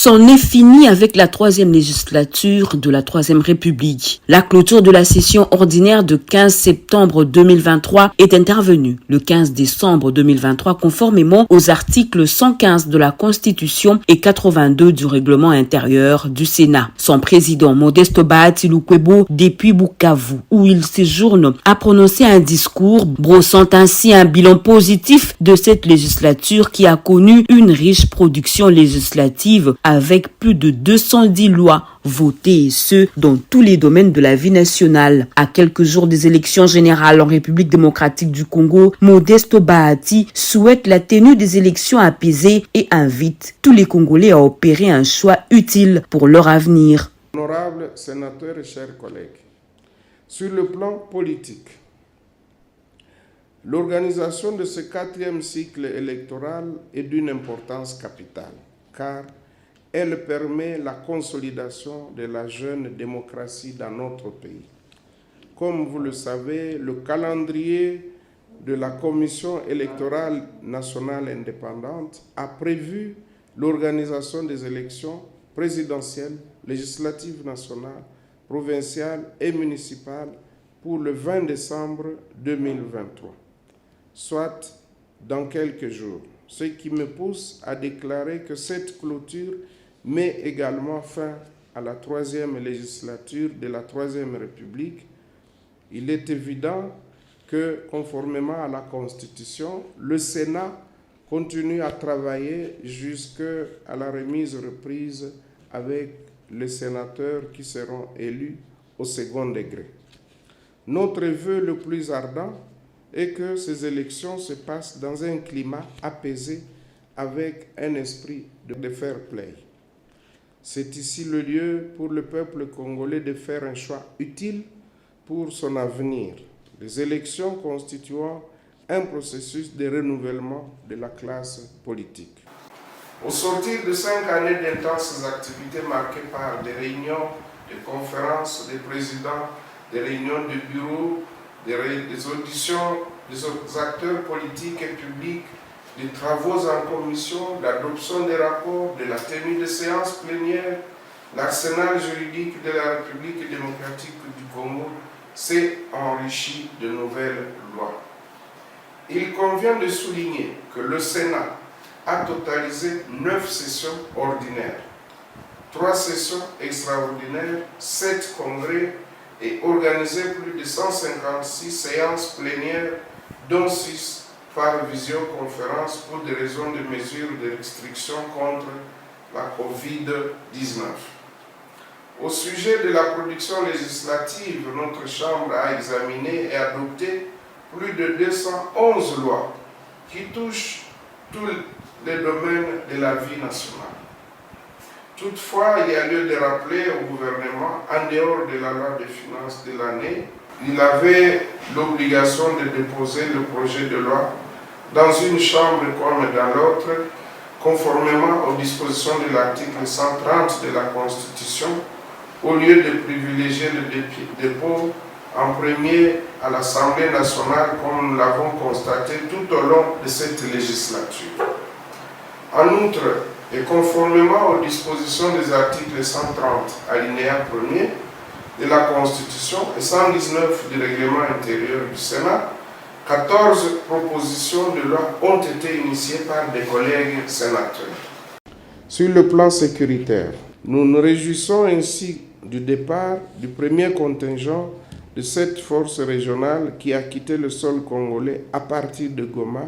C'en est fini avec la 3e législature de la 3e République. La clôture de la session ordinaire de 15 septembre 2023 est intervenue le 15 décembre 2023 conformément aux articles 115 de la Constitution et 82 du règlement intérieur du Sénat. Son président Modeste Bahati Lukwebo depuis Bukavu, où il séjourne, a prononcé un discours brossant ainsi un bilan positif de cette législature qui a connu une riche production législative avec plus de 210 lois votées, et ce, dans tous les domaines de la vie nationale. À quelques jours des élections générales en République démocratique du Congo, Modeste Bahati souhaite la tenue des élections apaisées et invite tous les Congolais à opérer un choix utile pour leur avenir. Honorables sénateurs et chers collègues, sur le plan politique, l'organisation de ce 4e cycle électoral est d'une importance capitale, car elle permet la consolidation de la jeune démocratie dans notre pays. Comme vous le savez, le calendrier de la Commission électorale nationale indépendante a prévu l'organisation des élections présidentielles, législatives nationales, provinciales et municipales pour le 20 décembre 2023, soit dans quelques jours. Ce qui me pousse à déclarer que cette clôture met également fin à la 3e législature de la 3e République. Il est évident que, conformément à la Constitution, le Sénat continue à travailler jusqu'à la reprise avec les sénateurs qui seront élus au second degré. Notre vœu le plus ardent est que ces élections se passent dans un climat apaisé avec un esprit de fair play. C'est ici le lieu pour le peuple congolais de faire un choix utile pour son avenir, les élections constituant un processus de renouvellement de la classe politique. Au sortir de 5 années d'intenses activités marquées par des réunions, des conférences des présidents, des réunions de bureaux, des auditions des acteurs politiques et publics, des travaux en commission, l'adoption des rapports, de la tenue de séances plénières, l'arsenal juridique de la République démocratique du Congo s'est enrichi de nouvelles lois. Il convient de souligner que le Sénat a totalisé 9 sessions ordinaires, 3 sessions extraordinaires, 7 congrès et organisé plus de 156 séances plénières, dont 6 par visioconférence pour des raisons de mesures de restriction contre la COVID-19. Au sujet de la production législative, notre Chambre a examiné et adopté plus de 211 lois qui touchent tous les domaines de la vie nationale. Toutefois, il y a lieu de rappeler au gouvernement, en dehors de la loi de finances de l'année, il avait l'obligation de déposer le projet de loi dans une chambre comme dans l'autre, conformément aux dispositions de l'article 130 de la Constitution, au lieu de privilégier le dépôt en premier à l'Assemblée nationale, comme nous l'avons constaté tout au long de cette législature. En outre, et conformément aux dispositions des articles 130 alinéa 1er de la Constitution et 119 du règlement intérieur du Sénat, 14 propositions de loi ont été initiées par des collègues sénateurs. Sur le plan sécuritaire, nous nous réjouissons ainsi du départ du premier contingent de cette force régionale qui a quitté le sol congolais à partir de Goma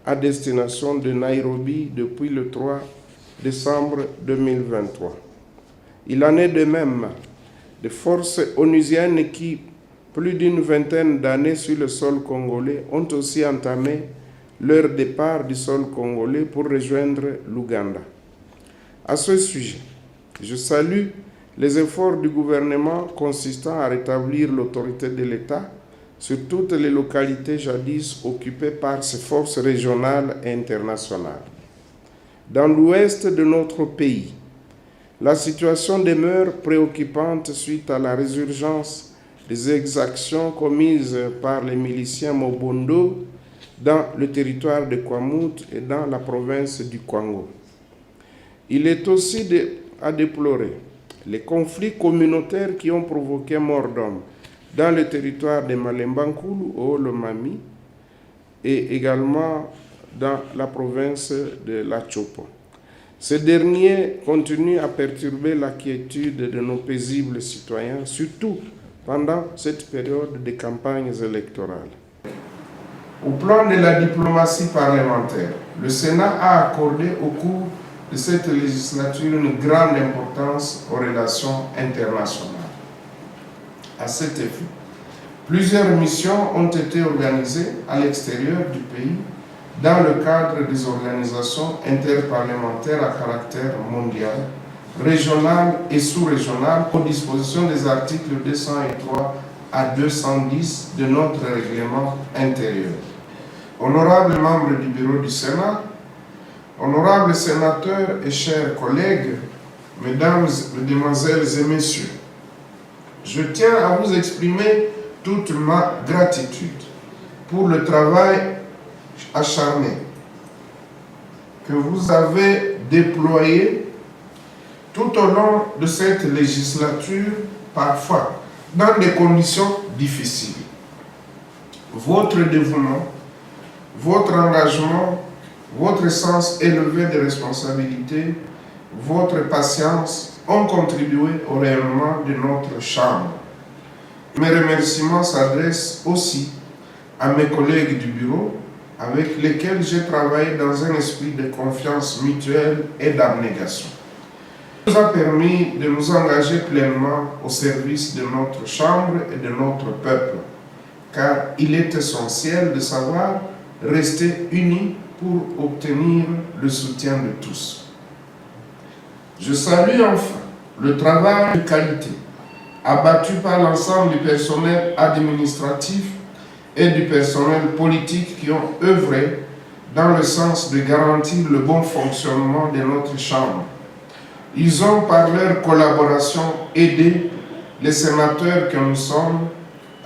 à destination de Nairobi depuis le 3 décembre 2023. Il en est de même des forces onusiennes qui, plus d'une vingtaine d'années sur le sol congolais, ont aussi entamé leur départ du sol congolais pour rejoindre l'Ouganda. À ce sujet, je salue les efforts du gouvernement consistant à rétablir l'autorité de l'État sur toutes les localités jadis occupées par ces forces régionales et internationales. Dans l'ouest de notre pays, la situation demeure préoccupante suite à la résurgence des exactions commises par les miliciens Mobondo dans le territoire de Kwamouth et dans la province du Kwango. Il est aussi à déplorer les conflits communautaires qui ont provoqué mort d'hommes dans le territoire de Malembankulu au Lomami et également dans la province de La Chopo. Ces derniers continuent à perturber la quiétude de nos paisibles citoyens, surtout pendant cette période de campagnes électorales. Au plan de la diplomatie parlementaire, le Sénat a accordé au cours de cette législature une grande importance aux relations internationales. À cet effet, plusieurs missions ont été organisées à l'extérieur du pays dans le cadre des organisations interparlementaires à caractère mondial, régional et sous-régional, aux dispositions des articles 203 à 210 de notre règlement intérieur. Honorables membres du bureau du Sénat, honorables sénateurs et chers collègues, mesdames, mesdemoiselles et messieurs, je tiens à vous exprimer toute ma gratitude pour le travail acharné que vous avez déployé tout au long de cette législature, parfois dans des conditions difficiles. Votre dévouement, votre engagement, votre sens élevé de responsabilité, votre patience ont contribué au rayonnement de notre Chambre. Mes remerciements s'adressent aussi à mes collègues du bureau avec lesquels j'ai travaillé dans un esprit de confiance mutuelle et d'abnégation. Ça nous a permis de nous engager pleinement au service de notre Chambre et de notre peuple, car il est essentiel de savoir rester unis pour obtenir le soutien de tous. Je salue enfin le travail de qualité abattu par l'ensemble du personnel administratif et du personnel politique qui ont œuvré dans le sens de garantir le bon fonctionnement de notre Chambre. Ils ont, par leur collaboration, aidé les sénateurs que nous sommes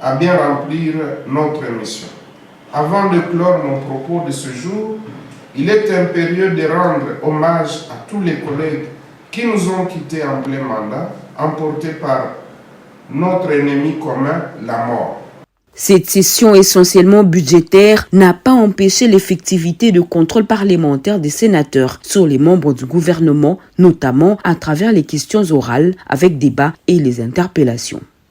à bien remplir notre mission. Avant de clore mon propos de ce jour, il est impérieux de rendre hommage à tous les collègues qui nous ont quittés en plein mandat, emportés par notre ennemi commun, la mort. Cette session essentiellement budgétaire n'a pas empêché l'effectivité de contrôle parlementaire des sénateurs sur les membres du gouvernement, notamment à travers les questions orales avec débat et les interpellations.